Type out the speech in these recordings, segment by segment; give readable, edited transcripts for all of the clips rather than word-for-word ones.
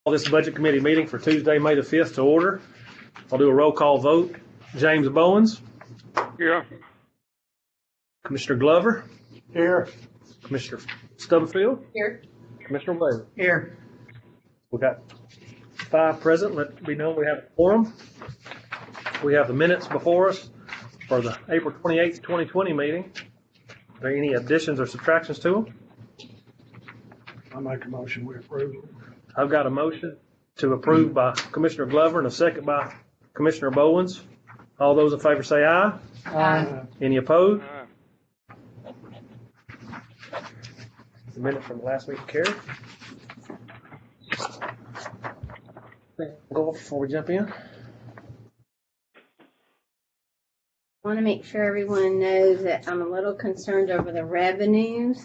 Call this budget committee meeting for Tuesday, May the 5th to order. I'll do a roll call vote. James Bowens. Here. Commissioner Glover. Here. Commissioner Stubblefield. Here. Commissioner Wade. Here. We got 5 present. Let it be known we have a quorum. We have the minutes before us for the April 28th, 2020 meeting. Are there any additions or subtractions to them? I make a motion we approve. I've got a motion to approve by Commissioner Glover and a second by Commissioner Bowens. All those in favor say aye. Aye. Any opposed? The minute from last week carried. Go before we jump in. I want to make sure everyone knows that I'm a little concerned over the revenues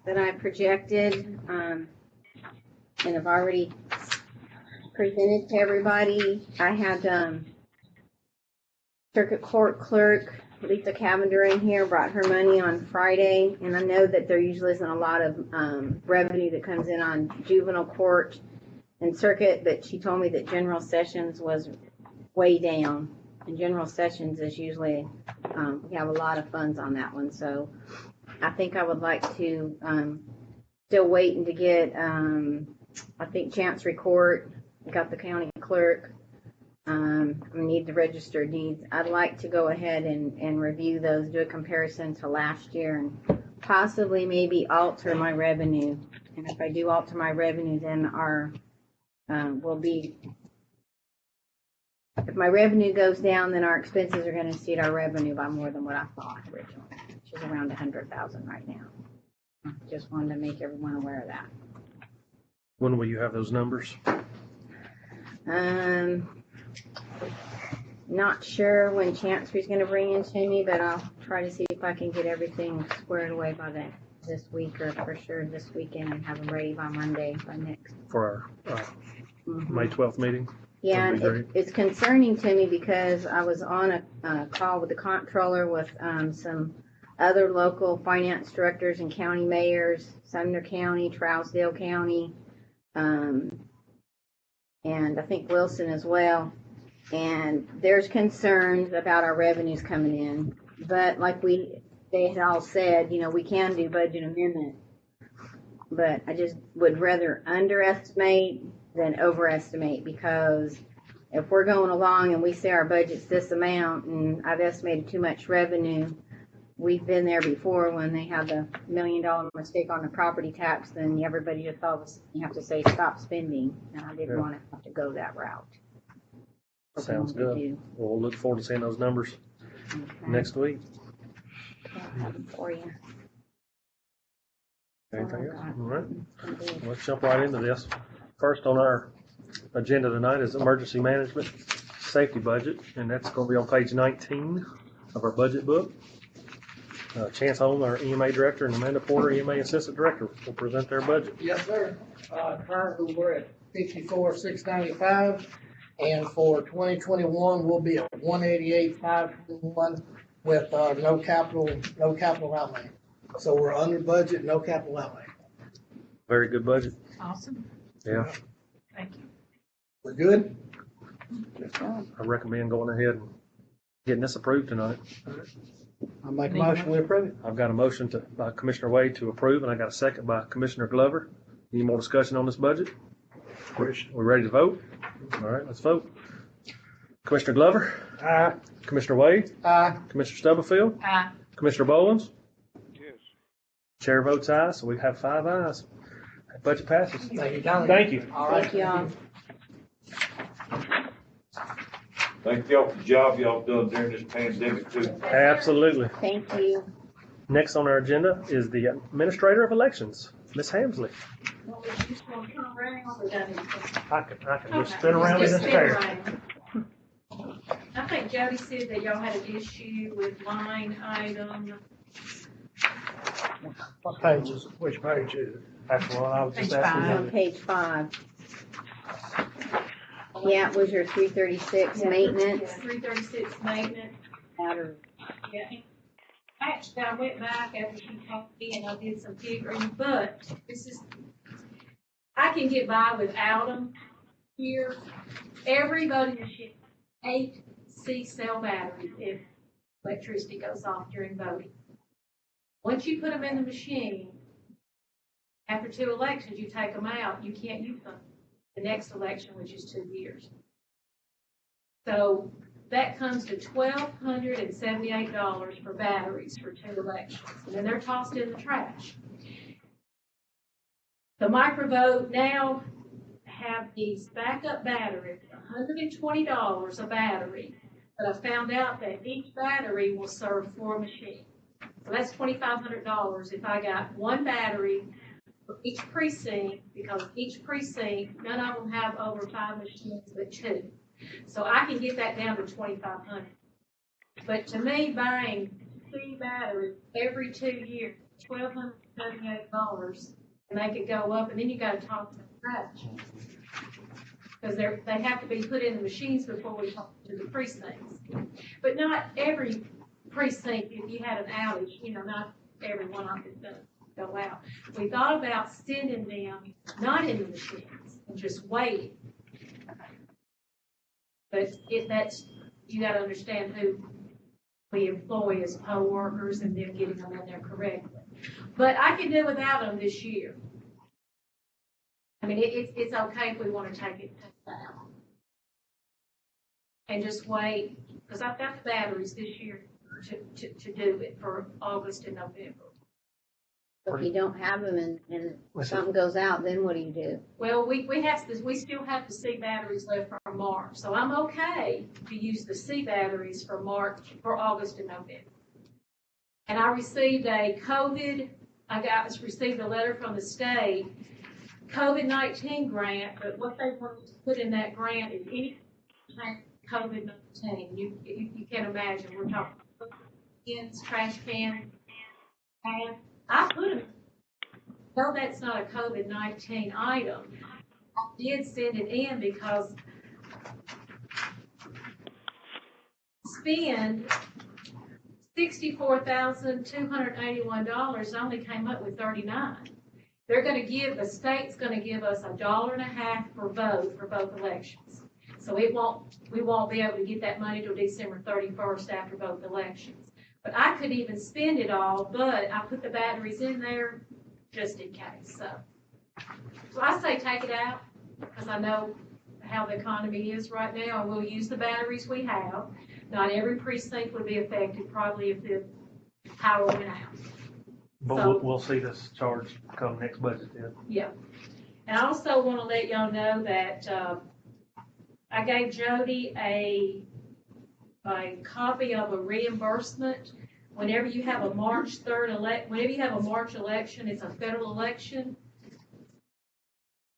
that I projected, and I've already presented to everybody. I had Circuit Court Clerk Lisa Cavender in here, brought her money on Friday, and I know that there usually isn't a lot of revenue that comes in on juvenile court and circuit, but she told me that General Sessions was way down. And General Sessions is usually, we have a lot of funds on that one. So I think I would like to, still waiting to get, I think Chancery Court, got the county clerk. We need the registered deeds. I'd like to go ahead and review those, do a comparison to last year, and possibly maybe alter my revenue. And if I do alter my revenue, then our, will be, if my revenue goes down, then our expenses are going to exceed our revenue by more than what I thought originally, which is around 100,000 right now. Just wanted to make everyone aware of that. When will you have those numbers? Not sure when Chancery's going to bring in to me, but I'll try to see if I can get everything squared away by this week, or for sure this weekend, and have them ready by Monday, by next. For our May 12th meeting? Yeah, it's concerning to me because I was on a call with the comptroller with some other local finance directors and county mayors, Sumner County, Trousdale County, and I think Wilson as well. And there's concerns about our revenues coming in. But like they had all said, we can do budget amendment. But I just would rather underestimate than overestimate, because if we're going along and we say our budget's this amount and I've estimated too much revenue, we've been there before when they had the $1 million mistake on the property tax, then everybody just thought you have to say stop spending, and I didn't want to have to go that route. Sounds good. Well, we'll look forward to seeing those numbers next week. I'll have them for you. Anything else? All right. Let's jump right into this. First on our agenda tonight is emergency management safety budget, and that's going to be on page 19 of our budget book. Chance Holm, our EMA director, and Amanda Porter, EMA assistant director, will present their budget. Yes, sir. Currently we're at 54,695, and for 2021 we'll be at 188,521 with no capital outlay. So we're under budget, no capital outlay. Very good budget. Awesome. Yeah. Thank you. We're good. I recommend going ahead and getting this approved tonight. I'll make a motion, we approve it. I've got a motion by Commissioner Wade to approve, and I got a second by Commissioner Glover. Any more discussion on this budget? We ready to vote? All right, let's vote. Commissioner Glover? Aye. Commissioner Wade? Aye. Commissioner Stubblefield? Aye. Commissioner Bowens? Yes. Chair votes aye, so we have 5 ayes. Budget passes. Thank you, Donnie. Thank you. All right. Thank you all. Thank y'all for the job y'all done during this pandemic too. Absolutely. Thank you. Next on our agenda is the Administrator of Elections, Ms. Hamsley. Well, we're just going to turn around or down here? I can just spin around in this chair. I think Jody said that y'all had an issue with line item. What page is it? Which page is it? That's what I was just Page asking. On page 5. Yeah, it was your 336 maintenance. 336 maintenance. Outer. Yeah. Actually, I went back after she talked to me and I did some figuring, but this is, I I can get by without them here. Every voting machine, 8 C-cell batteries if electricity goes off during voting. Once you put them in the machine, after 2 elections, you take them out, you can't use them the next election, which is 2 years. So that comes to $1,278 for batteries for 2 elections, and then they're tossed in the trash. The microvote now have these backup batteries, $120 a battery, but I found out that each battery will serve 4 machines. So that's $2,500 if I got 1 battery for each precinct, because each precinct, none of them have over 5 machines, but 2. So I can get that down to $2,500. But to me, buying 3 batteries every 2 years, $1,278, and they could go up, and then you got to talk to the trash. Because they have to be put in the machines before we talk to the precincts. But not every precinct, if you had an outage, not every one of them is going to go out. We thought about sending them not in the machines and just waiting. But you got to understand who we employ as poll workers and them getting them in there correctly. But I can do without them this year. I mean, it's okay if we want to take it out and just wait, because I've got the batteries this year to do it for August and November. But if you don't have them and something goes out, then what do you do? Well, we still have the C batteries left from March, so I'm okay to use the C batteries for August and November. And I received received a letter from the state, COVID-19 grant, but what they want to put in that grant is any COVID-19. You can't imagine. We're talking cans, trash cans, and I put them. Though that's not a COVID-19 item, I did send it in because spend $64,281 only came up with 39. The state's going to give us $1.50 per vote for both elections. So we won't be able to get that money till December 31st after both elections. But I couldn't even spend it all, but I put the batteries in there just in case. So I say take it out, because I know how the economy is right now, and we'll use the batteries we have. Not every precinct would be affected, probably if the power went out. But So, we'll see this charge come next budget then. yeah. And I also want to let y'all know that I gave Jody a copy of a reimbursement. Whenever you have a March election, it's a federal election.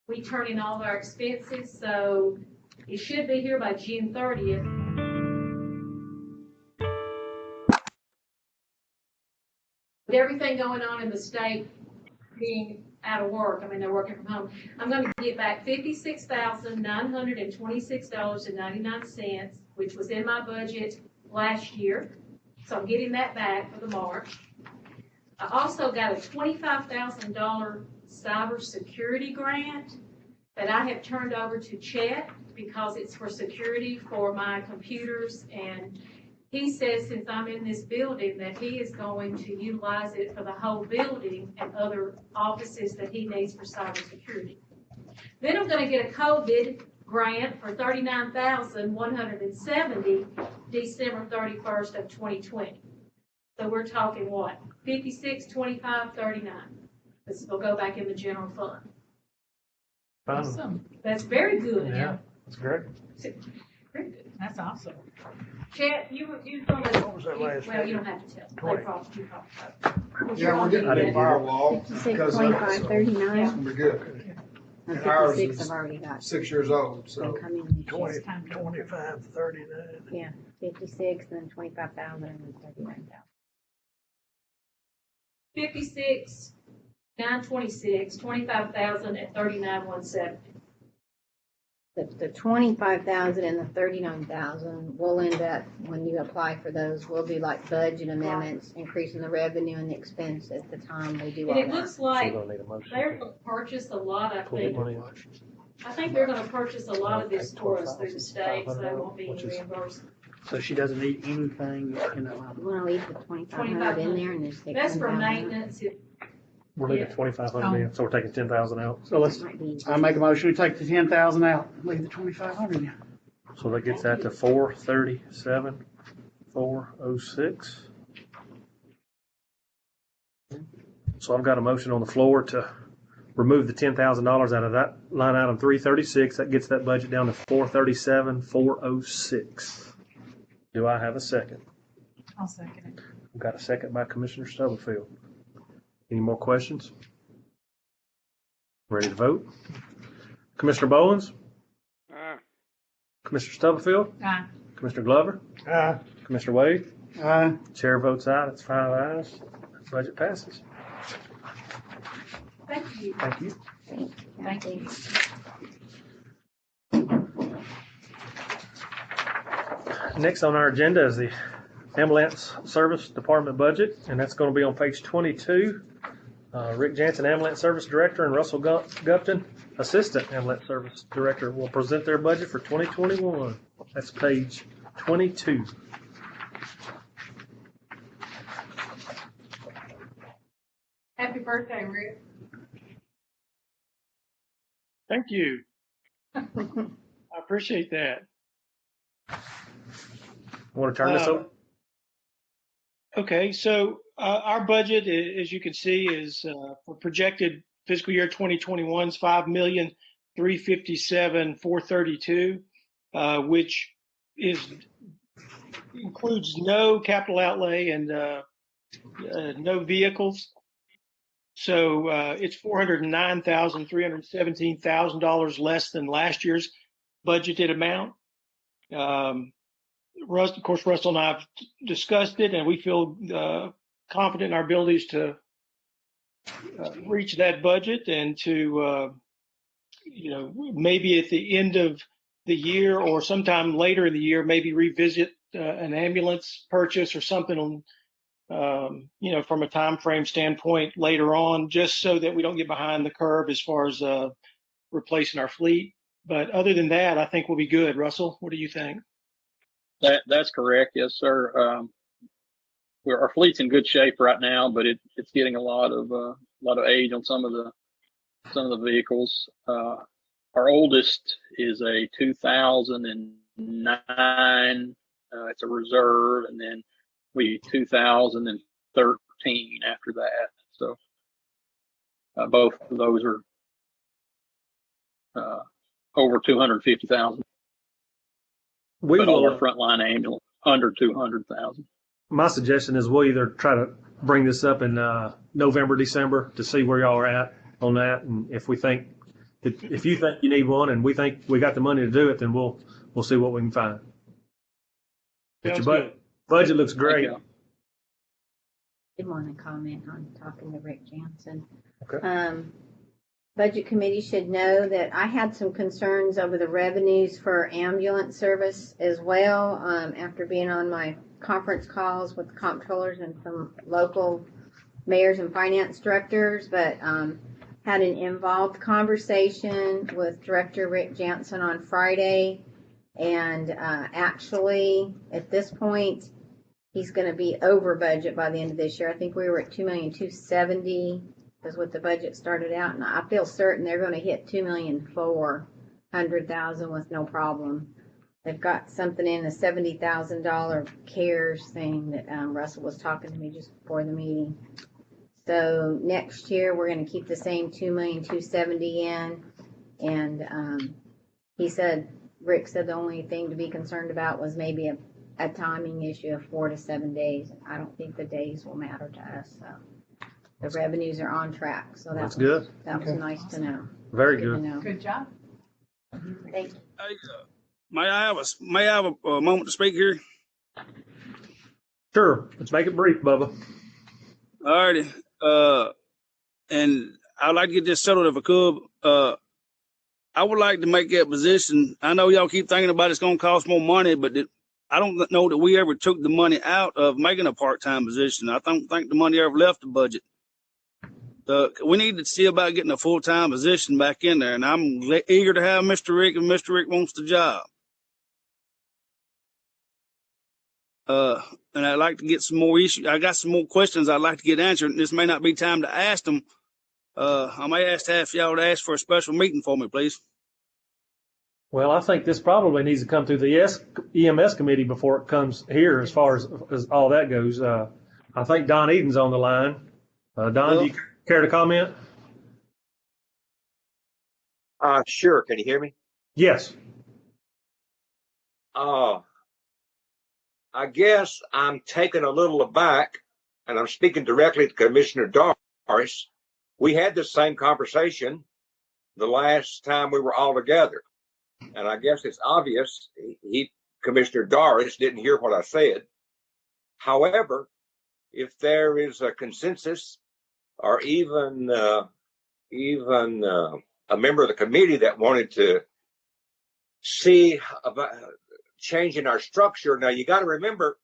We turn in all of our expenses, so it should be here by June 30th. With everything going on in the state being out of work, they're working from home, I'm going to get back $56,926.99, which was in my budget last year. So I'm getting that back for the March. I also got a $25,000 cybersecurity grant that I have turned over to Chet because it's for security for my computers, and he says since I'm in this building that he is going to utilize it for the whole building and other offices that he needs for cybersecurity. Then I'm going to get a COVID grant for $39,170 December 31st of 2020. So we're talking what? 56, 25, 39. This will go back in the general fund. Fine. That's very good. Yeah, that's great. Very good. That's awesome. Chet, you told us. What was that last Well, you figure? don't have to tell. 20. They probably. Yeah, we're getting a new firewall You say because of it, so 25, it's 39? gonna be good. And And ours 56 is I've already got. 6 years old, so. Incoming. 20, 25, 39. Yeah, 56, then 25,000, and then 39,000. 56, 926, 25,000, and 39,170. the 25,000 and the 39,000 will end up, when you apply for those, will be like budget amendments, increasing the revenue and the expense at the time we do all And it that. looks So like we're gonna need a motion. they're gonna purchase a lot, I Pull think. money out. I think they're gonna purchase a lot of this for us through the state, so they won't be Which is- reimbursed. So she doesn't need anything, you know. You wanna leave the 2,500 in there and just take That's for 10,000 out? maintenance. We're leaving Yeah. 2,500 in, so we're taking 10,000 out. So let's, Might be I make a motion, we take the 10,000 out, leave the 2,500 in. So that gets that to 437, 406. So I've got a motion on the floor to remove the $10,000 out of that line item 336. That gets that budget down to 437, 406. Do I have a second? I'll second it. I've got a second by Commissioner Stubblefield. Any more questions? Ready to vote? Commissioner Bowens? Commissioner Stubblefield? Aye. Commissioner Glover? Aye. Commissioner Wade? Aye. Chair votes aye. That's 5 ayes. Budget passes. Thank you. Thank you. Thank you. Next on our agenda is the Ambulance Service Department budget, and that's going to be on page 22. Rick Jansen, Ambulance Service Director, and Russell Gupton, Assistant Ambulance Service Director, will present their budget for 2021. That's page 22. Happy birthday, Rick. Thank you. I appreciate that. Want to turn this over? Okay, so our budget, as you can see, is for projected fiscal year 2021 is $5,357,432, which includes no capital outlay and no vehicles. So it's $409,317,000 less than last year's budgeted amount. Of course, Russell and I have discussed it, and we feel confident in our abilities to reach that budget and to, maybe at the end of the year or sometime later in the year, maybe revisit an ambulance purchase or something, from a time frame standpoint later on, just so that we don't get behind the curve as far as replacing our fleet. But other than that, I think we'll be good. Russell, what do you think? That's correct. Yes, sir. Our fleet's in good shape right now, but it's getting a lot of age on some of the vehicles. Our oldest is a 2009. It's a reserve, and then 2013 after that. So both of those are over 250,000. But all our frontline ambulance under 200,000. My suggestion is we'll either try to bring this up in November, December to see where y'all are at on that, and if you think you need one and we think we got the money to do it, then we'll see what we can find. But your budget looks great. Did want to comment on talking to Rick Jansen. Okay. Budget committee should know that I had some concerns over the revenues for ambulance service as well, after being on my conference calls with comptrollers and some local mayors and finance directors, but had an involved conversation with Director Rick Jansen on Friday, and actually at this point he's going to be over budget by the end of this year. I think we were at $2,270,000 is what the budget started out, and I feel certain they're going to hit $2,400,000 with no problem. They've got something in the $70,000 CARES thing that Russell was talking to me just before the meeting. So next year we're going to keep the same $2,270,000 in, and Rick said the only thing to be concerned about was maybe a timing issue of 4 to 7 days. I don't think the days will matter to us. So the revenues are on track. So That's good. That was nice to know. Very To good. know. Good job. Thank you. May I have a moment to speak here? Sure. Let's make it brief, Bubba. All righty. And I'd like to get this settled if I could. I would like to make that position. I know y'all keep thinking about it's gonna cost more money, but I don't know that we ever took the money out of making a part-time position. I don't think the money ever left the budget. We need to see about getting a full-time position back in there, and I'm eager to have Mr. Rick, and Mr. Rick wants the job. And I'd like to get some more issues. I got some more questions I'd like to get answered. This may not be time to ask them. I may ask half y'all to ask for a special meeting for me, please. Well, I think this probably needs to come through the EMS committee before it comes here as far as all that goes. I think Don Eden's on the line. Don, do you care to comment? Sure. Can you hear me? Yes. I guess I'm taken a little aback, and I'm speaking directly to Commissioner Doris. We had the same conversation the last time we were all together, and I guess it's obvious Commissioner Doris didn't hear what I said. However, if there is a consensus, or even a member of the committee that wanted to see about changing our structure. Now you got to remember,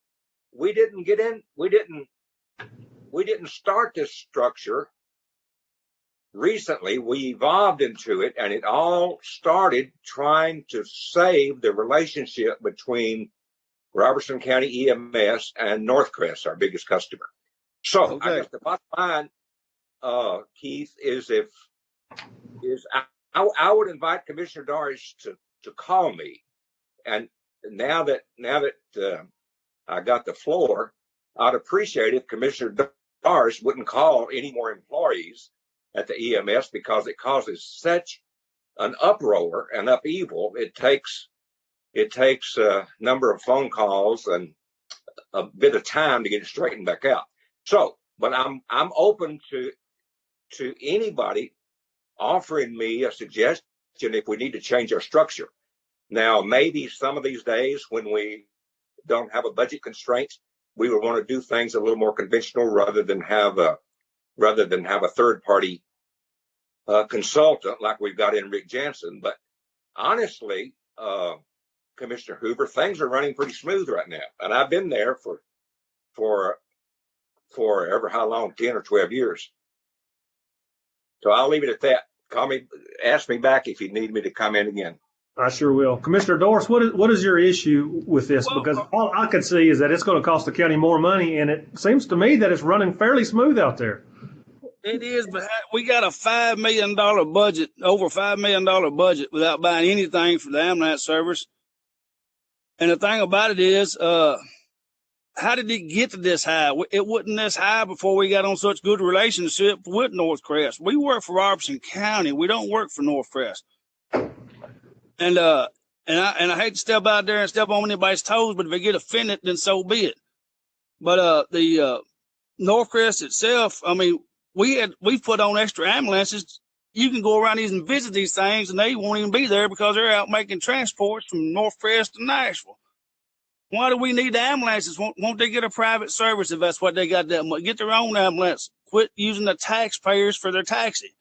we didn't start this structure recently. We evolved into it, and it all started trying to save the relationship between Robertson County EMS and Northcrest, our biggest customer. So okay. I guess the bottom line, Keith, is I would invite Commissioner Doris to call me, and now that I got the floor, I'd appreciate if Commissioner Doris wouldn't call any more employees at the EMS, because it causes such an uproar and upheaval. It takes a number of phone calls and a bit of time to get it straightened back out. So, but I'm open to anybody offering me a suggestion if we need to change our structure. Now, maybe some of these days when we don't have a budget constraint, we would want to do things a little more conventional rather than have a third party consultant like we've got in Rick Jansen. But honestly, Commissioner Hoover, things are running pretty smooth right now, and I've been there for ever how long, 10 or 12 years. So I'll leave it at that. Call me, ask me back if you need me to come in again. I sure will. Commissioner Doris, what is your issue with this? Because all I can see is that it's going to cost the county more money, and it seems to me that it's running fairly smooth out there. It is, but we got a $5 million budget, over $5 million budget, without buying anything for the ambulance service. And the thing about it is, how did it get to this high? It wasn't this high before we got on such good relationship with Northcrest. We work for Robertson County. We don't work for Northcrest. And I hate to step out there and step on anybody's toes, but if they get offended, then so be it. But the Northcrest itself, I mean, we put on extra ambulances. You can go around these and visit these things, and they won't even be there because they're out making transports from Northcrest to Nashville. Why do we need the ambulances? Won't they get a private service if that's what they got that much? Get their own ambulance. Quit using the taxpayers for their taxi.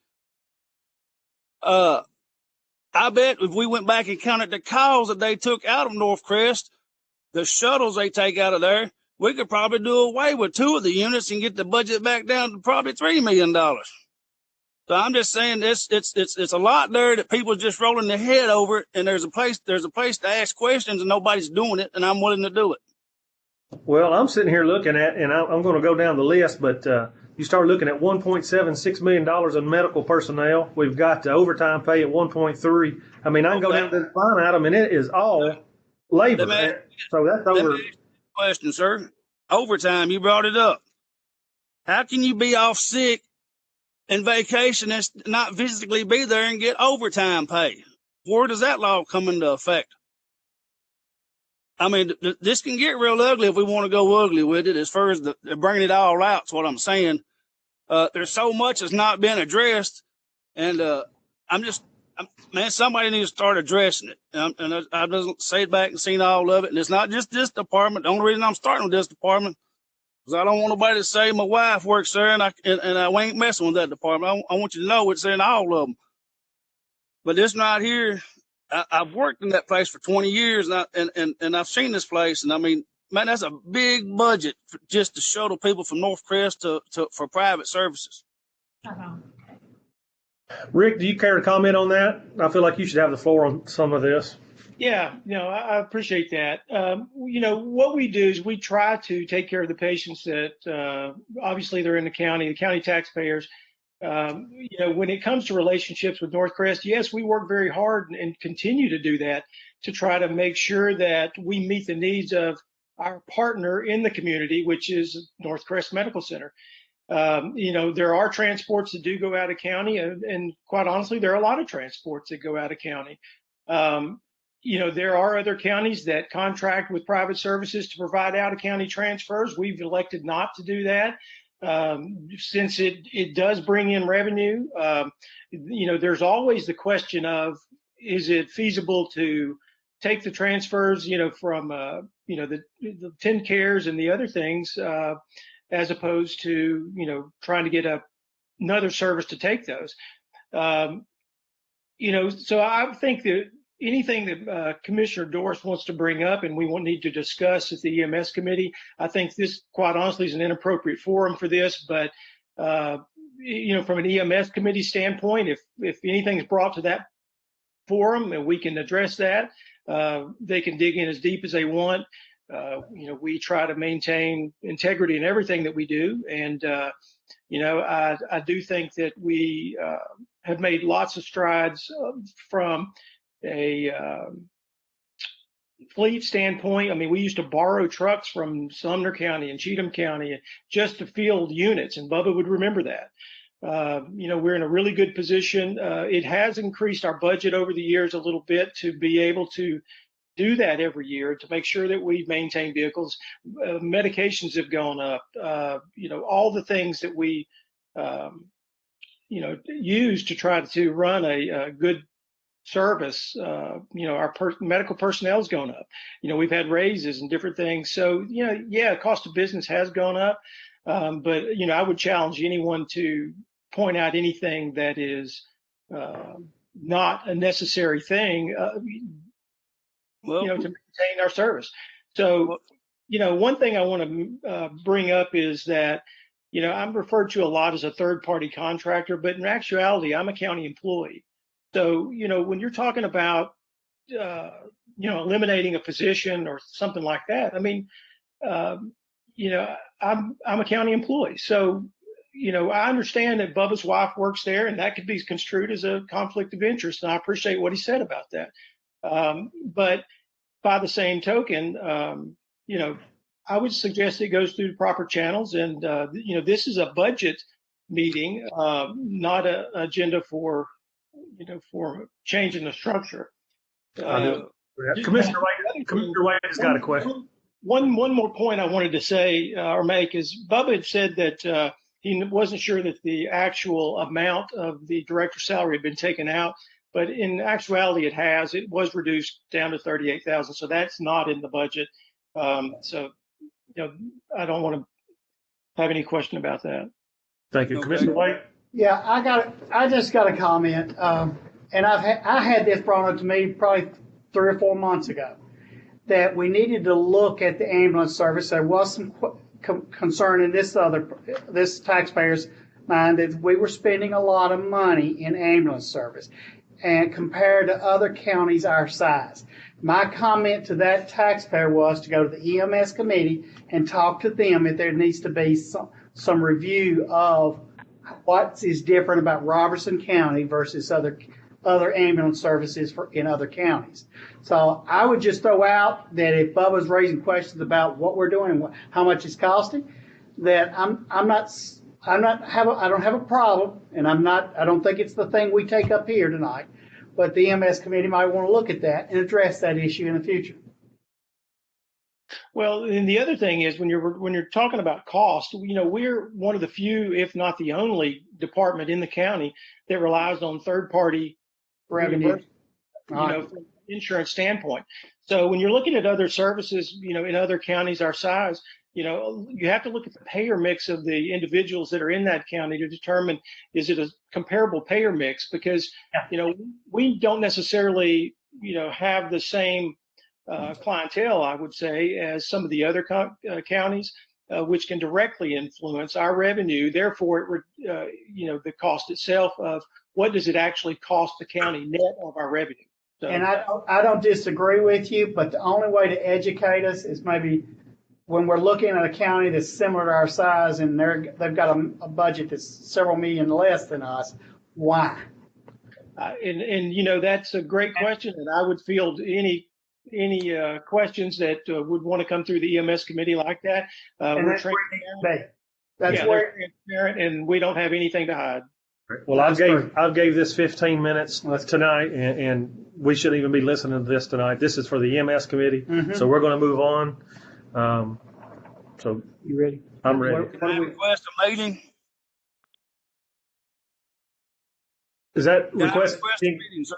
I bet if we went back and counted the calls that they took out of Northcrest, the shuttles they take out of there, we could probably do away with 2 of the units and get the budget back down to probably $3 million. So I'm just saying it's a lot there that people are just rolling their head over it, and there's a place to ask questions, and nobody's doing it, and I'm willing to do it. Well, I'm sitting here looking at, and I'm going to go down the list, but you start looking at $1.76 million in medical personnel. We've got overtime pay at 1.3. I mean, I can go down to the line item, and it is all labor. So that's over. Question, sir. Overtime, you brought it up. How can you be off sick and vacation and not physically be there and get overtime pay? Where does that law come into effect? I mean, this can get real ugly if we want to go ugly with it, as far as bringing it all out. That's what I'm saying. There's so much that's not been addressed, and man, somebody needs to start addressing it. And I just sat back and seen all of it, and it's not just this department. The only reason I'm starting with this department is I don't want nobody to say my wife works there, and I ain't messing with that department. I want you to know it's in all of them. But this right here, I've worked in that place for 20 years, and I've seen this place, and I mean, man, that's a big budget just to shuttle people from North Crest for private services. Rick, do you care to comment on that? I feel like you should have the floor on some of this. Yeah, I appreciate that. What we do is we try to take care of the patients that obviously they're in the county taxpayers. When it comes to relationships with North Crest, yes, we work very hard and continue to do that to try to make sure that we meet the needs of our partner in the community, which is North Crest Medical Center. There are transports that do go out of county, and quite honestly, there are a lot of transports that go out of county. There are other counties that contract with private services to provide out of county transfers. We've elected not to do that. Since it does bring in revenue, there's always the question of, is it feasible to take the transfers, from, the 10 cares and the other things, as opposed to, trying to get another service to take those. So I think that anything that Commissioner Doris wants to bring up and we won't need to discuss at the EMS committee, I think this, quite honestly, is an inappropriate forum for this. But, from an EMS committee standpoint, if anything is brought to that forum and we can address that, they can dig in as deep as they want. We try to maintain integrity in everything that we do. And, I do think that we have made lots of strides from a fleet standpoint. I mean, we used to borrow trucks from Sumner County and Cheatham County just to field units, and Bubba would remember that. We're in a really good position. It has increased our budget over the years a little bit to be able to do that every year, to make sure that we maintain vehicles. Medications have gone up. All the things that we use to try to run a good service. Our medical personnel has gone up. We've had raises and different things. So, cost of business has gone up. But, I would challenge anyone to point out anything that is not a necessary thing, to maintain our service. So, one thing I want to bring up is that, I'm referred to a lot as a third-party contractor, but in actuality, I'm a county employee. So, when you're talking about, eliminating a position or something like that, I mean, I'm a county employee. So, I understand that Bubba's wife works there, and that could be construed as a conflict of interest. And I appreciate what he said about that. But by the same token, I would suggest it goes through the proper channels. And, this is a budget meeting, not an agenda for changing the structure. Commissioner White has got a question. One more point I wanted to say or make is Bubba had said that he wasn't sure that the actual amount of the director's salary had been taken out, but in actuality it has. It was reduced down to $38,000, so that's not in the budget. So I don't want to have any question about that. Thank you, Commissioner White. Yeah, I just got a comment, and I had this brought up to me probably 3 or 4 months ago, that we needed to look at the ambulance service. There was some concern in this taxpayer's mind that we were spending a lot of money in ambulance service, and compared to other counties our size. My comment to that taxpayer was to go to the EMS committee and talk to them if there needs to be some review of what is different about Robertson County versus other ambulance services in other counties. So I would just throw out that if Bubba's raising questions about what we're doing and how much it's costing, that I don't have a problem, and I don't think it's the thing we take up here tonight, but the EMS committee might want to look at that and address that issue in the future. Well, and the other thing is when you're talking about cost, we're one of the few, if not the only department in the county that relies on third-party revenue, from an insurance standpoint. So when you're looking at other services, in other counties our size, you have to look at the payer mix of the individuals that are in that county to determine, is it a comparable payer mix? Because, we don't necessarily, have the same clientele, I would say, as some of the other counties, which can directly influence our revenue. Therefore, the cost itself of what does it actually cost the county net of our revenue. So, And I don't disagree with you, but the only way to educate us is maybe when we're looking at a county that's similar to our size and they've got a budget that's several million less than us. Why? And that's a great question, and I would field any questions that would want to come through the EMS committee like that. And We're that's where it needs to be. That's they're where. transparent, and we don't have anything to hide. Well, I've gave this 15 minutes tonight, and we shouldn't even be listening to this tonight. This is for the EMS committee, so we're going to move on. So You ready? I'm ready. Can I request a meeting? Is that Can I request a meeting, sir?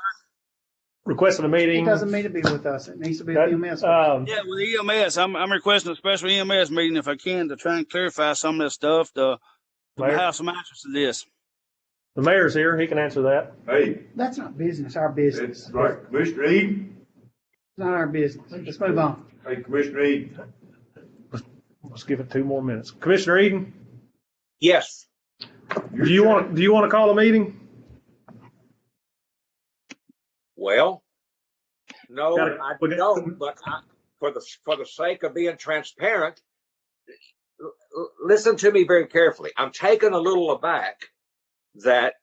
requesting a meeting? It doesn't need to be with us. It needs to be with EMS. Yeah, with EMS. I'm requesting a special EMS meeting if I can to try and clarify some of this stuff to have some answers to this. The mayor's here. He can answer that. Hey, That's not business. Our business. it's right, Commissioner Eden. It's not our business. Let's move on. Hey, Commissioner Eden. Let's give it 2 more minutes. Commissioner Eden, Yes. do you want to call a meeting? Well, no, Got it. I don't, but for the sake of being transparent, listen to me very carefully. I'm taken a little aback that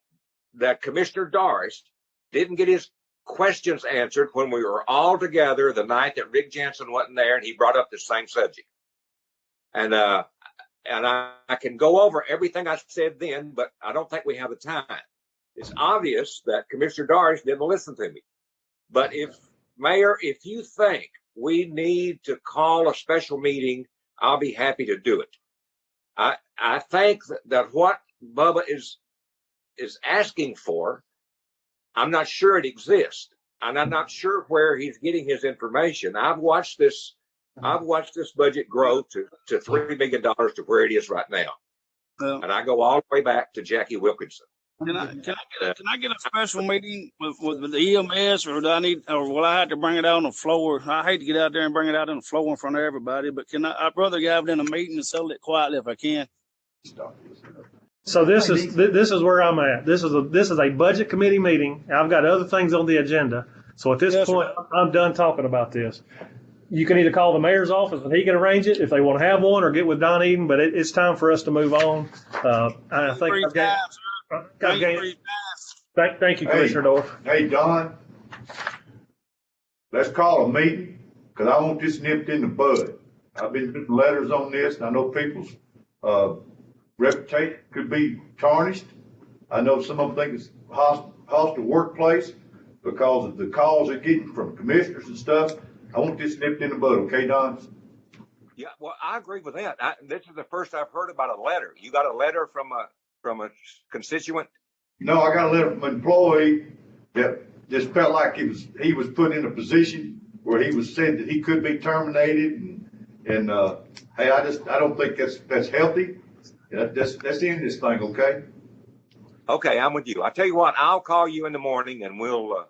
Commissioner Doris didn't get his questions answered when we were all together the night that Rick Jensen wasn't there and he brought up the same subject. And I can go over everything I said then, but I don't think we have the time. It's obvious that Commissioner Doris didn't listen to me. But Mayor, if you think we need to call a special meeting, I'll be happy to do it. I think that what Bubba is asking for, I'm not sure it exists. And I'm not sure where he's getting his information. I've watched this budget grow to $3 million to where it is right now. And I go all the way back to Jackie Wilkinson. Can I get a special meeting with the EMS, or will I have to bring it out on the floor? I hate to get out there and bring it out on the floor in front of everybody, but I'd rather have it in a meeting and settle it quietly if I can. So this is where I'm at. This is a budget committee meeting. I've got other things on the agenda. So at this point, I'm done talking about this. You can either call the mayor's office and he can arrange it if they want to have one, or get with Don Eden. But it's time for us to move on. I think thank you, Commissioner Dorff. Hey, Don, let's call a meeting, because I want this nipped in the bud. I've been putting letters on this, and I know people's reputation could be tarnished. I know some of them think it's hostile workplace because of the calls they're getting from commissioners and stuff. I want this nipped in the bud, okay, Don? Yeah, well, I agree with that. This is the first I've heard about a letter. You got a letter from a constituent? No, I got a letter from an employee that just felt like he was put in a position where he was said that he could be terminated, and hey, I don't think that's healthy. Let's end this thing, okay? Okay, I'm with you. I tell you what, I'll call you in the morning and we'll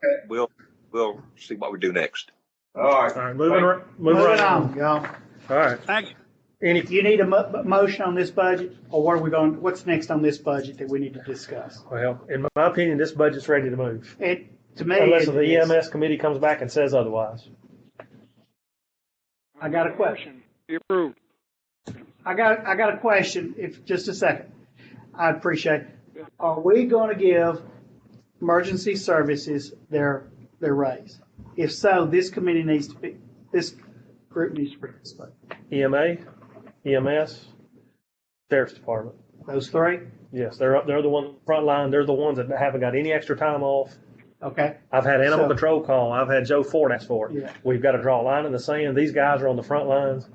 see what we do next. All right. All right, moving Moving on, y'all. All right. Thank you. You need a motion on this budget, or what's next on this budget that we need to discuss? Well, in my opinion, this budget's ready to move. To me, Unless the EMS committee comes back and says otherwise. I got a question. You approve. I got a question. If just a second, I appreciate it. Are we going to give emergency services their raise? If so, this group needs to participate. EMS, Sheriff's Department. Those three? Yes, they're the ones front line. They're the ones that haven't got any extra time off. Okay. I've had animal control call. I've had Joe Ford ask for it. Yeah. We've got to draw a line in the sand. These guys are on the front lines.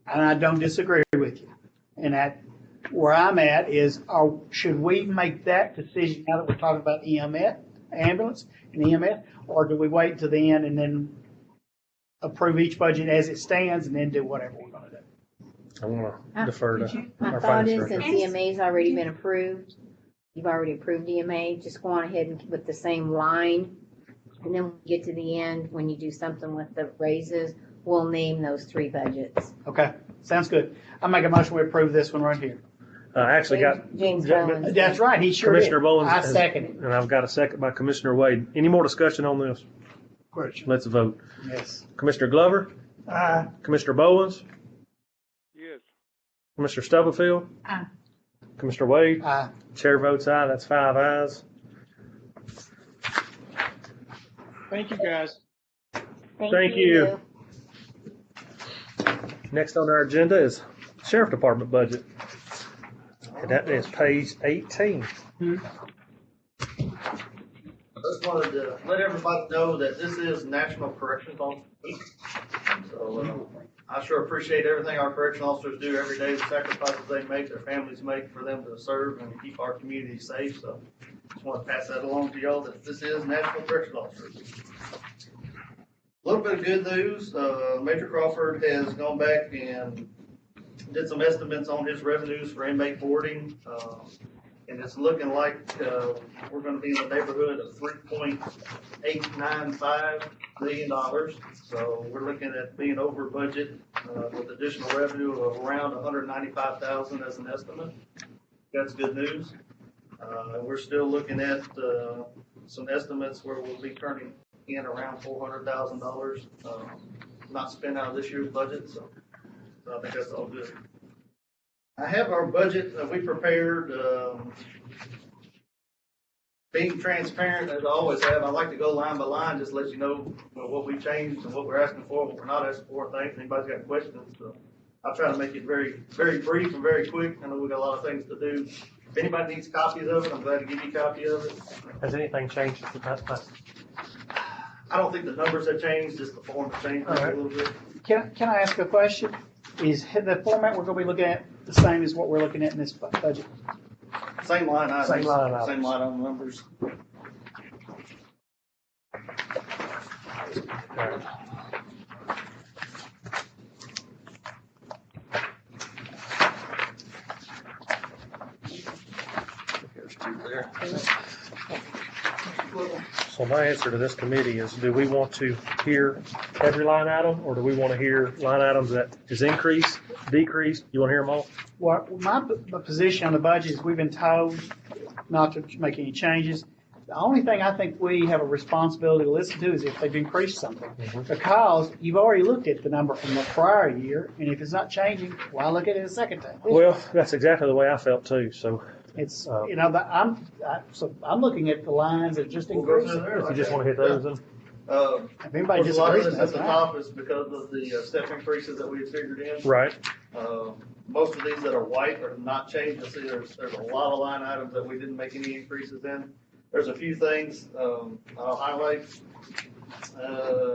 And I don't disagree with you. And where I'm at is, should we make that decision now that we're talking about ambulance and EMS, or do we wait until the end and then approve each budget as it stands and then do whatever we're going to do? I want to defer did to you- My our thought finance is, director. since EMA's already been approved, you've already approved EMA, just go on ahead and with the same line. And then when we get to the end, when you do something with the raises, we'll name those 3 budgets. Okay, sounds good. I make a motion we approve this one right here. I actually got James Ja- Bowens. That's right, he sure did. Commissioner Bowens. I has- second it. And I've got a second by Commissioner Wade. Any more discussion on this? Question. Let's vote. Yes. Commissioner Glover? Commissioner Bowens? Yes. Commissioner Stubblefield? Aye. Commissioner Wade? Aye. Chair votes aye. That's 5 ayes. Thank you, guys. Thank you. Next on our agenda is Sheriff Department budget. And that is page 18. I just wanted to let everybody know that this is National Corrections Officer Week. So I sure appreciate everything our correctional officers do every day, the sacrifices they make, their families make for them to serve and keep our community safe. So just want to pass that along to y'all that this is National Corrections Officer Week. A little bit of good news, Major Crawford has gone back and did some estimates on his revenues for inmate boarding. And it's looking like we're going to be in the neighborhood of $3.895 million. So we're looking at being over budget with additional revenue of around $195,000 as an estimate. That's good news. We're still looking at some estimates where we'll be turning in around $400,000 not spent out of this year's budget. So I think that's all good. I have our budget that we prepared, being transparent as I always have. I like to go line by line, just let you know what we changed and what we're asking for, what we're not asking for, things. Anybody's got questions, so I'll try to make it very, very brief and very quick. I know we got a lot of things to do. If anybody needs copies of it, I'm glad to give you a copy of it. Has anything changed since the past time? I don't think the numbers have changed, just the form has changed a little bit. Can I ask a question? Is the format we're going to be looking at the same as what we're looking at in this budget? Same line items. Same line items. Same line item numbers. There's 2 there. So my answer to this committee is, do we want to hear every line item, or do we want to hear line items that is increased, decreased? You want to hear them all? Well, my position on the budget is we've been told not to make any changes. The only thing I think we have a responsibility to listen to is if they've increased something. Because you've already looked at the number from the prior year, and if it's not changing, why look at it a second time? Well, that's exactly the way I felt too, so. It's, I'm looking at the lines that just We'll go increased. through there. If you just want to hit those, then. If anybody A lot of disagrees, this that's at the fine. top is because of the step increases that we had figured in. Right. Most of these that are white are not changed. You'll see there's a lot of line items that we didn't make any increases in. There's a few things I'll highlight.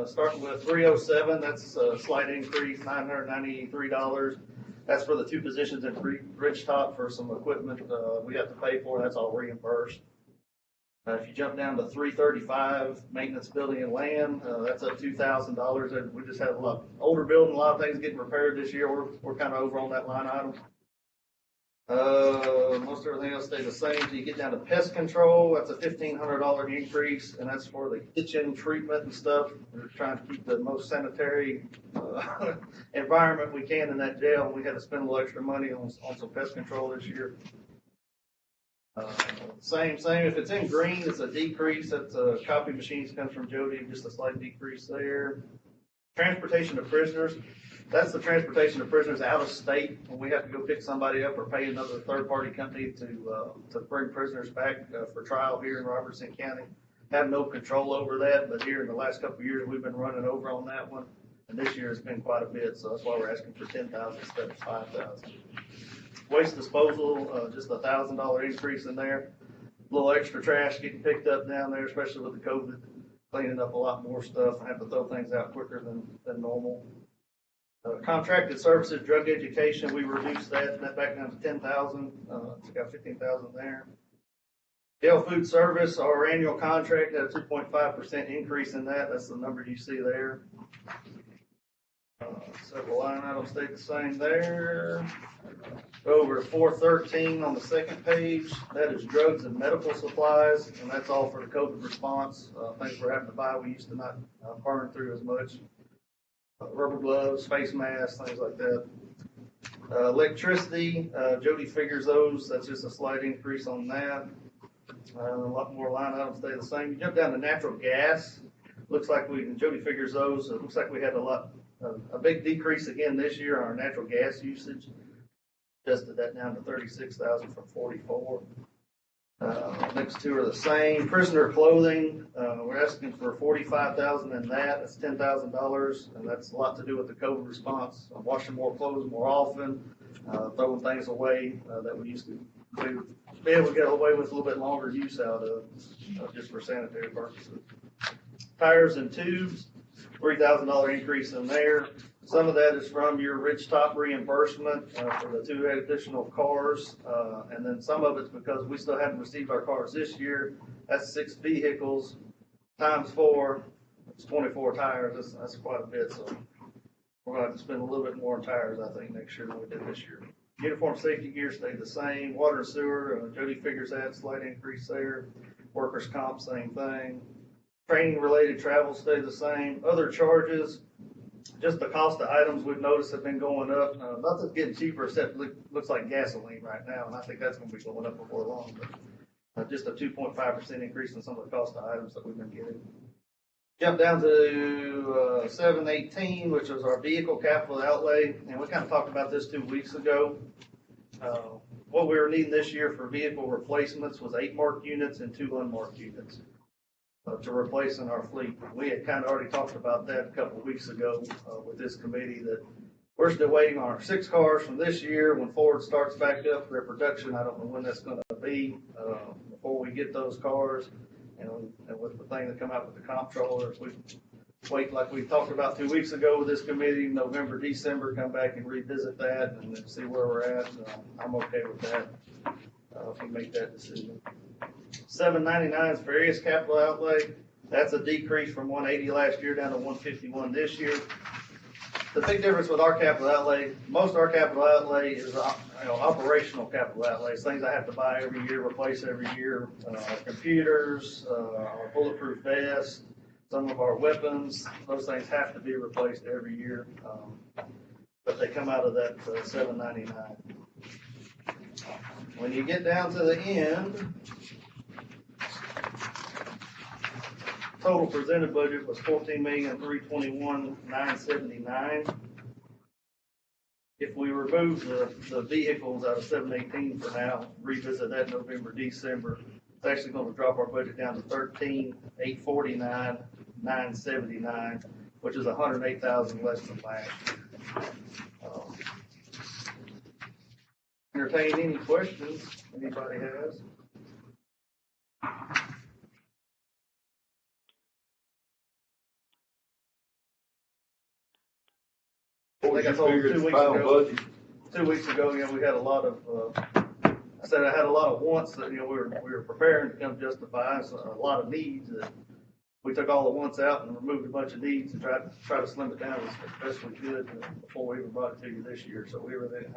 Starting with 307, that's a slight increase, $993. That's for the 2 positions in Ridgetop for some equipment we have to pay for. That's all reimbursed. If you jump down to 335, maintenance, building, and land, that's up $2,000. We just have a lot older building, a lot of things getting repaired this year. We're kind of over on that line item. Most everything else stays the same. So you get down to pest control, that's a $1,500 increase, and that's for the kitchen treatment and stuff. We're trying to keep the most sanitary environment we can in that jail. We had to spend a little extra money on some pest control this year. Same. If it's in green, it's a decrease. That's copy machines comes from Jody, just a slight decrease there. Transportation of prisoners. That's the transportation of prisoners out of state when we have to go pick somebody up or pay another third-party company to bring prisoners back for trial here in Robertson County. Have no control over that, but here in the last couple of years, we've been running over on that one. And this year it's been quite a bit, so that's why we're asking for $10,000 instead of $5,000. Waste disposal, just a $1,000 increase in there. A little extra trash getting picked up down there, especially with the COVID, cleaning up a lot more stuff. I have to throw things out quicker than normal. Contracted services, drug education, we reduced that back down to $10,000. It's got $15,000 there. Jail food service, our annual contract had a 2.5% increase in that. That's the number you see there. Several line items stayed the same there. Go over to 413 on the second page. That is drugs and medical supplies, and that's all for the COVID response. Things we're having to buy. We used to not burn through as much. Rubber gloves, face masks, things like that. Electricity, Jody figures those. That's just a slight increase on that. A lot more line items stay the same. You jump down to natural gas. Looks like Jody figures those. It looks like we had a big decrease again this year on our natural gas usage. Adjusted that down to 36,000 from 44. Next two are the same. Prisoner clothing, we're asking for 45,000 in that. That's $10,000, and that's a lot to do with the COVID response. Washing more clothes more often, throwing things away that we used to be able to get away with a little bit longer use out of, just for sanitary purposes. Tires and tubes, $3,000 increase in there. Some of that is from your Rich Top reimbursement for the 2 additional cars, and then some of it's because we still haven't received our cars this year. That's 6 vehicles times 4. It's 24 tires. That's quite a bit. So we're going to have to spend a little bit more on tires, I think, next year than we did this year. Uniform safety gear stayed the same. Water and sewer, Jody figures that slight increase there. Workers' comp, same thing. Training related travel stayed the same. Other charges, just the cost of items we've noticed have been going up. Nothing's getting cheaper except looks like gasoline right now, and I think that's going to be going up before long. But just a 2.5% increase in some of the cost of items that we've been getting. Jump down to 718, which is our vehicle capital outlay, and we kind of talked about this 2 weeks ago. What we were needing this year for vehicle replacements was 8 marked units and 2 unmarked units to replace in our fleet. We had kind of already talked about that a couple of weeks ago with this committee, that we're still waiting on our 6 cars from this year. When Ford starts back up for their production, I don't know when that's going to be, before we get those cars. And with the thing that come out with the comptroller, if we wait like we talked about 2 weeks ago with this committee, November, December, come back and revisit that and then see where we're at. I'm okay with that if we make that decision. 799 is various capital outlay. That's a decrease from 180 last year down to 151 this year. The big difference with our capital outlay, most of our capital outlay is operational capital outlays, things I have to buy every year, replace every year. Our computers, our bulletproof vests, some of our weapons, those things have to be replaced every year. But they come out of that 799. When you get down to the end, total presented budget was $14,321,979. If we remove the vehicles out of 718 for now, revisit that November, December, it's actually going to drop our budget down to $13,849,979, which is $108,000 less than last year. Entertain any questions anybody has. I think I told you 2 weeks ago. 2 weeks ago, we had a lot of. I said I had a lot of wants that we were preparing to come justify, so a lot of needs that we took all the wants out and removed a bunch of needs and tried to slim it down as best we could before we even brought it to you this year. So we really didn't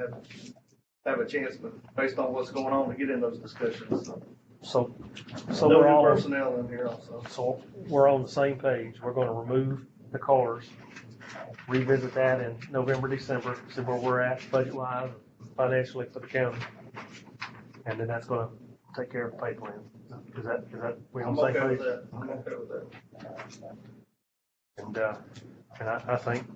have a chance, but based on what's going on, to get in those discussions. So no we're new all personnel in here also. So we're on the same page. We're going to remove the cars, revisit that in November, December, see where we're at budget-wise, financially for the county, and then that's going to take care of the pay plan. Is that we on the same page? I'm okay with that. And I think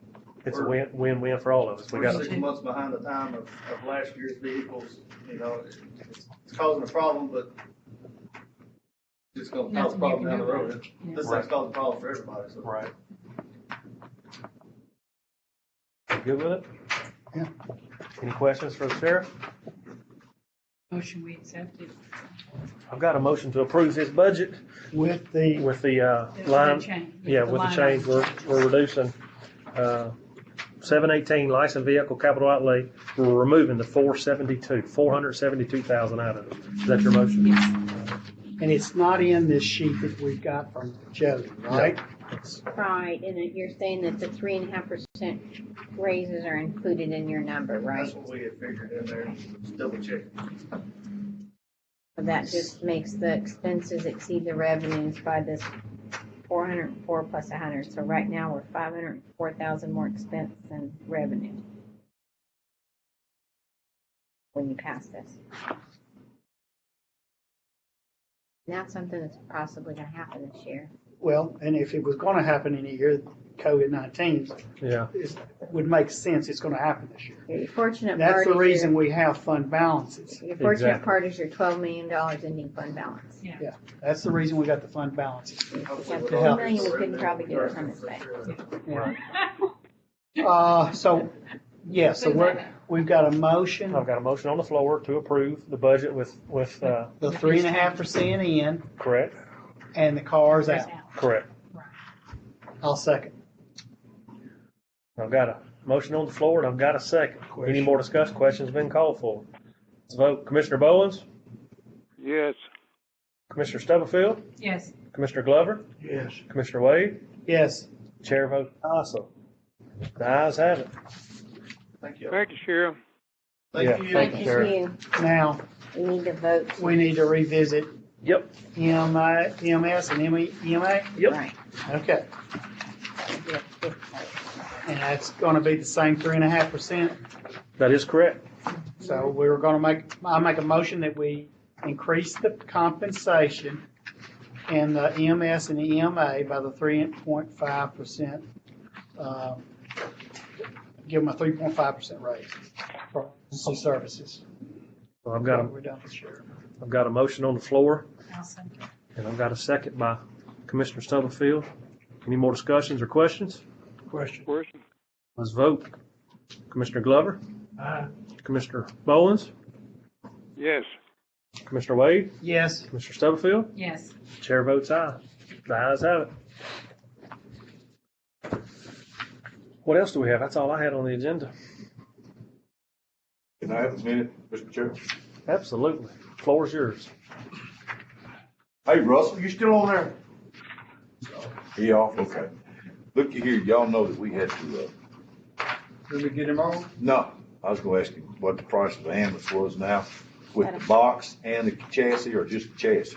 it's a win-win for all of us. We're 6 months behind the time of last year's vehicles. It's causing a problem, but it's going to cause a problem down the road. This thing's causing a problem for everybody. So. Right. Good with it? Yeah. Any questions for the sheriff? Motion we accept it. I've got a motion to approve this budget With the with the line. Yeah, with the change, we're reducing 718 licensed vehicle capital outlay. We're removing the 472,000 out of it. Is that your motion? Yes. And it's not in this sheet that we got from Jody, right? Right, and then you're saying that the 3.5% raises are included in your number, right? That's what we had figured in there, just double check. So that just makes the expenses exceed the revenues by this 404 plus 100. So right now we're 504,000 more expense than revenue when you pass this. Now something that's possibly going to happen this year. Well, and if it was gonna happen in a year, COVID-19 Yeah. would make sense, it's gonna happen this year. Your fortunate That's part the is reason we have fund balances. your fortunate Exactly. part is your $12 million ending fund balance. Yeah, that's the reason we got the fund balances. If you have Hopefully $2 help. million, we couldn't probably do it on this way. So, yeah, so we've got a motion, I've got a motion on the floor to approve the budget with, the 3.5% in, correct? and the cars out. Correct. I'll second. I've got a motion on the floor and I've got a second. Any more discussion? Questions been called for? Let's vote. Commissioner Bowens? Yes. Commissioner Stubblefield? Yes. Commissioner Glover? Yes. Commissioner Wade? Yes. Chair votes aye, so the ayes have it. Thank you. Thank you, Sheriff. Yeah, Thank you. thank you, Sheriff. You, Now, we need to vote. we need to revisit Yep, EMS and EMA? yep. Right. Okay, and that's gonna be the same 3.5%. That is correct. So we were gonna I'll make a motion that we increase the compensation in the EMS and the EMA by the 3.5%. Give them a 3.5% raise for emergency services. So I've got We're done with sheriff. I've got a motion on the floor I'll second. and I've got a second by Commissioner Stubblefield. Any more discussions or questions? Question. Let's vote. Commissioner Glover? Aye. Commissioner Bowens? Yes. Commissioner Wade? Yes. Commissioner Stubblefield? Yes. Chair votes aye. The ayes have it. What else do we have? That's all I had on the agenda. Can I have a minute, Mr. Chair? Absolutely. Floor is yours. Hey, Russell, you still on there? He off? Okay. Looky here, y'all know that we had to, Did we get him on? no, I was gonna ask him what the price of the ambulance was now with the box and the chassis or just the chassis.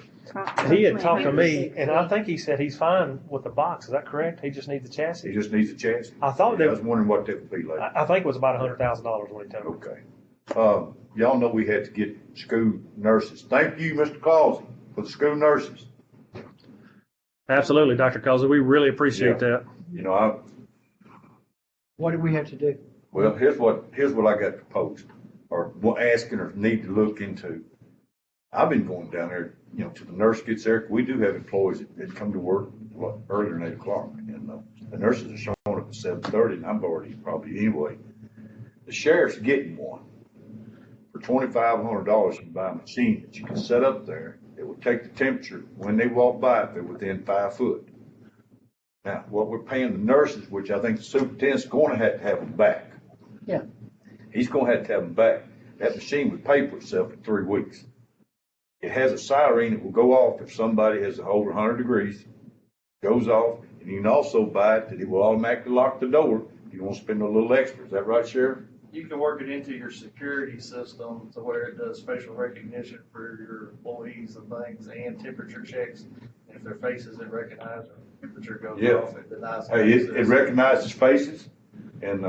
He had talked to me, and I think he said he's fine with the box. Is that correct? He just needs the He chassis? just needs a chassis? I thought I that was wondering what that would be like. I think it was about $100,000 when he told me. Okay. Y'all know we had to get school nurses. Thank you, Mr. Clausy, for the school nurses. Absolutely, Dr. Causey. We really appreciate that. You know, What do we have to do? well, here's what I got proposed, or asking or need to look into. I've been going down there, you know, till the nurse gets there. We do have employees that come to work earlier than 8 o'clock, and the nurses are showing up at 7:30, and I'm already probably anyway. The sheriff's getting one for $2,500. You can buy a machine that you can set up there. It will take the temperature when they walk by if they're within 5 foot. Now, what we're paying the nurses, which I think the superintendent's going to have them back. Yeah. He's going to have them back. That machine would pay for itself in 3 weeks. It has a siren that will go off if somebody has over 100 degrees, goes off, and you can also buy it that it will automatically lock the door if you want to spend a little extra. Is that right, Sheriff? You can work it into your security system to where it does facial recognition for your employees and things and temperature checks. And if their faces it recognizes, temperature goes Yeah. off, it denies Hey, it access. recognizes faces, and,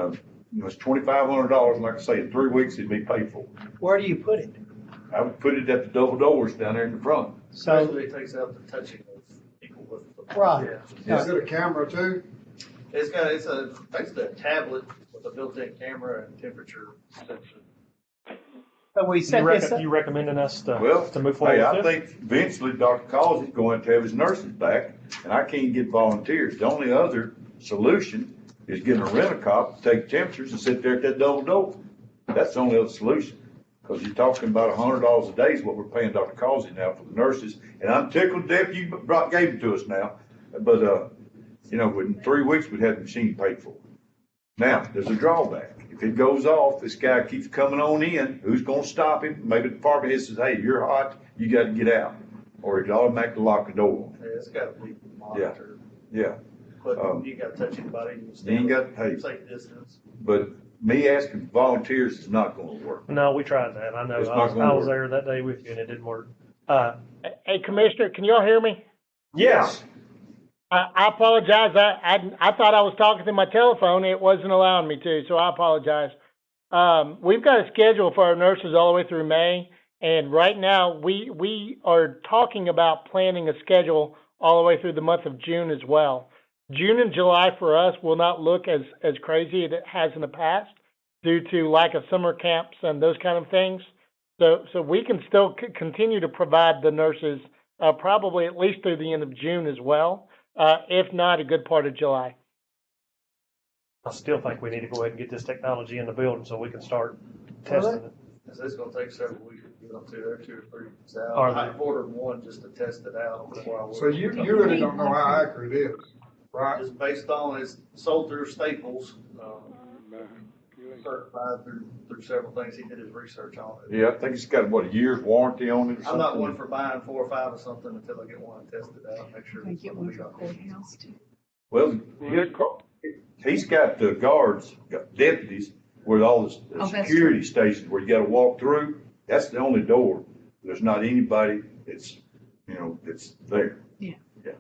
you know, it's $2,500. Like I say, in 3 weeks, it'd be paid for. Where do you put it? I would put it at the double doors down there in the front. So, Especially it takes out the touching of people with the. Right. Yeah. Is it a camera too? It's basically a tablet with a built-in camera and temperature sensor. but we set this up. You recommending us Well, to move forward hey, I with this? think eventually Dr. Causey's going to have his nurses back, and I can't get volunteers. The only other solution is getting a rent-a-cop to take temperatures and sit there at that double door. That's the only other solution. Because you're talking about $100 a day is what we're paying Dr. Causey now for the nurses. And I'm tickled Deb, you gave it to us now. But, you know, within 3 weeks, we'd have the machine paid for. Now, there's a drawback. If it goes off, this guy keeps coming on in, who's going to stop him? Maybe the department head says, hey, you're hot, you got to get out. or it automatically lock the door. Yeah, it's gotta be monitored. Yeah, But you gotta touch anybody, you you stand ain't got to pay, safe distance. but me asking volunteers is not gonna work. No, we tried that. I know. It's I not was, gonna I was work. there that day with you and it didn't work. Hey, Commissioner, can y'all hear me? Yes. I apologize. I thought I was talking to my telephone. It wasn't allowing me to, so I apologize. We've got a schedule for our nurses all the way through May, and right now we are talking about planning a schedule all the way through the month of June as well. June and July for us will not look as crazy as it has in the past due to lack of summer camps and those kind of things. So we can still continue to provide the nurses probably at least through the end of June as well, if not a good part of July. I still think we need to go ahead and get this technology in the building so we can start testing it. It's gonna take several weeks to get them to there, 2 or 3 weeks out. Are they? I ordered one just to test it out. So you really don't know how accurate it is, right? Just based on, it's sold through Staples, certified through several things. He did his research on it. Yeah, I think it's got, what, a year's warranty on it or something? I'm not one for buying 4 or 5 or something until I get one and test it out, make sure. I it's get gonna one be for okay. courthouse too. Well, he's got the guards, got deputies, with all the Oh, that's security stations where you gotta walk through. That's the only door. There's not anybody that's, that's there. Yeah. Yeah.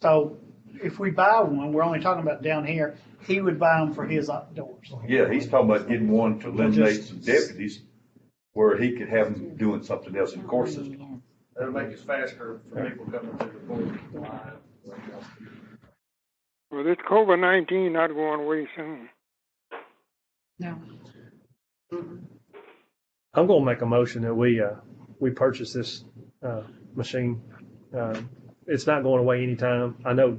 So if we buy one, we're only talking about down here, he would buy them for his doors. Yeah, he's talking about getting one to eliminate some deputies where he could have them doing something else in the court system. That'll make it faster for people coming through the court line. Well, this COVID-19 not going away soon. No. I'm gonna make a motion that we purchase this, machine. It's not going away anytime. I know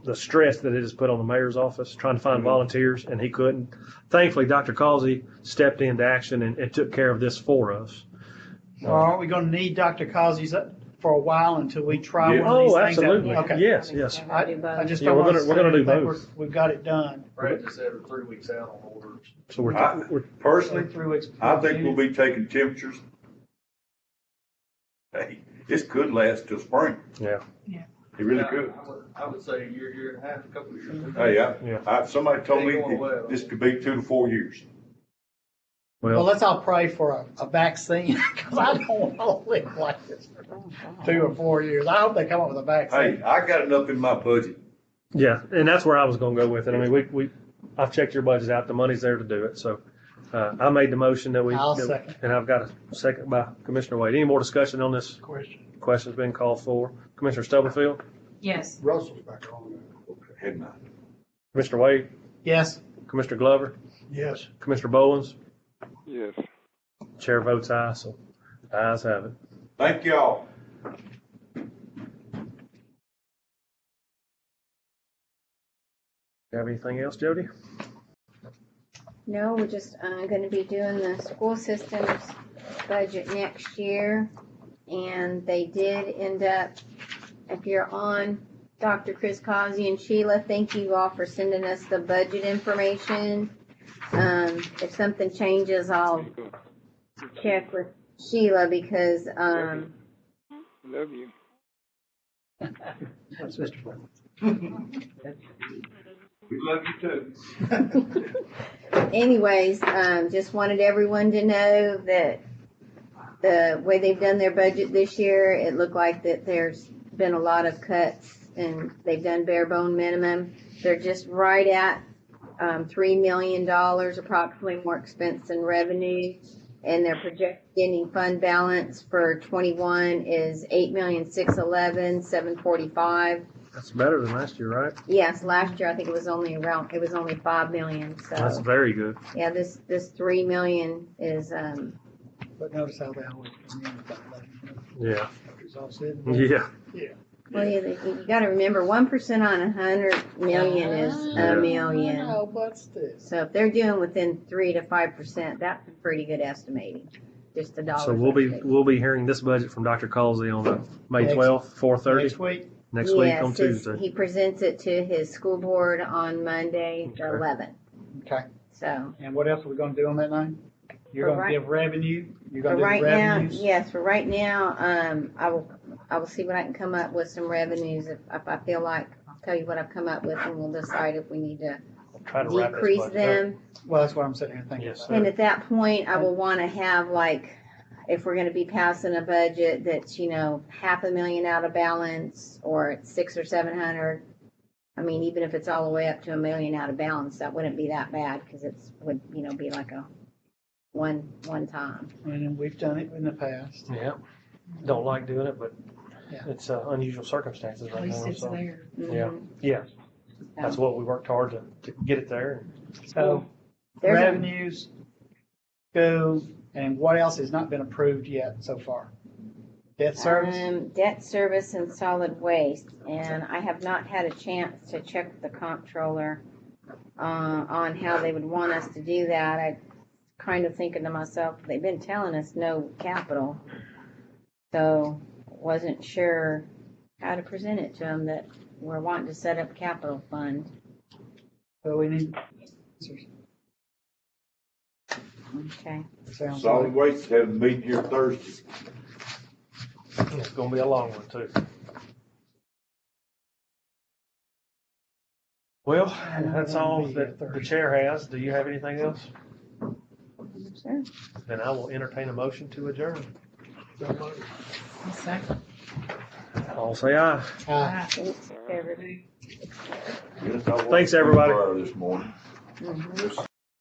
the stress that it has put on the mayor's office, trying to find volunteers, and he couldn't. Thankfully, Dr. Causey stepped into action and took care of this for us. Well, aren't we gonna need Dr. Causey's for a while until we try one of these Oh, things? absolutely. Okay. Yes. I just Yeah, don't we're want gonna- we're gonna do think both. we've got it done. Brad just said we're 3 weeks out on orders. So we're Personally, 3 weeks. I think we'll be taking temperatures. Hey, this could last till spring. Yeah. It really Yeah, could. I would say year and a half, a couple of years. Hey, somebody told me Ain't going well. this could be 2 to 4 years. Well, let's all pray for a vaccine, because I don't want to live like this for 2 or 4 years. I hope they come up with a vaccine. Hey, I got enough in my budget. Yeah, and that's where I was gonna go with it. I mean, I've checked your budget out. The money's there to do it. So, I made the motion that we. I'll second. And I've got a second by Commissioner Wade. Any more discussion on this? Question. Question's been called for. Commissioner Stubblefield? Yes. Russell's back on Head nod. Commissioner Wade? Yes. Commissioner Glover? Yes. Commissioner Bowens? Yes. Chair votes aye, so ayes have it. Thank y'all. You have anything else, Jody? No, we're just gonna be doing the school system's budget next year. And they did end up, if you're on, Dr. Chris Causey and Sheila, thank you all for sending us the budget information. If something changes, I'll check with Sheila because, Love you. That's Mr. Flynn. We love you too. anyways, just wanted everyone to know that the way they've done their budget this year, it looked like that there's been a lot of cuts and they've done bare bone minimum. They're just right at $3 million approximately more expense than revenue. And their projected fund balance for 21 is $8,611,745. That's better than last year, right? Yes, last year I think it was only $5 million. So That's very good. yeah, this $3 million is But notice how they always come in with that money. Yeah. It's all said. Yeah. Yeah. well, you got to remember 1% on 100 million is a million. No, but still. So if they're doing within 3 to 5%, that's a pretty good estimating. Just the dollars. So we'll be hearing this budget from Dr. Causey on May Next- 12th, 4:30. Next week. Next week on Yes, Tuesday. he presents it to his school board on Monday, the 11th. Okay. So And what else are we gonna do on that night? You're For gonna right- give revenue, you're For gonna do right now, revenues? yes, for right now, I will see what I can come up with some revenues. If I feel like, I'll tell you what I've come up with and we'll decide if we need to Try to wrap this decrease budget up. them. Well, that's what I'm sitting here thinking Yes, about. sir. And at that point, I will want to have like, if we're going to be passing a budget that's, $500,000 out of balance or it's 600 or 700. I mean, even if it's all the way up to $1 million out of balance, that wouldn't be that bad because would, be like a one time. And we've done it in the past. Yeah, don't like doing it, but Yeah. it's unusual circumstances At right least now, it's so. there. Yeah, yeah, that's what we worked hard to get it there. So There's a- revenues go, and what else has not been approved yet so far? Debt service? Debt service and solid waste, and I have not had a chance to check with the comptroller on how they would want us to do that. I kind of thinking to myself, they've been telling us no capital, so wasn't sure how to present it to them that we're wanting to set up capital fund. So we need, Okay. sounds Solid like, waste having a meeting here Thursday. It's gonna be a long one too. Well, that's all that the chair has. Do you have anything else? Sure. Then I will entertain a motion to adjourn. A second. All say aye. Thanks, everybody. Yes, I was Thanks, everybody. This morning. Mhm.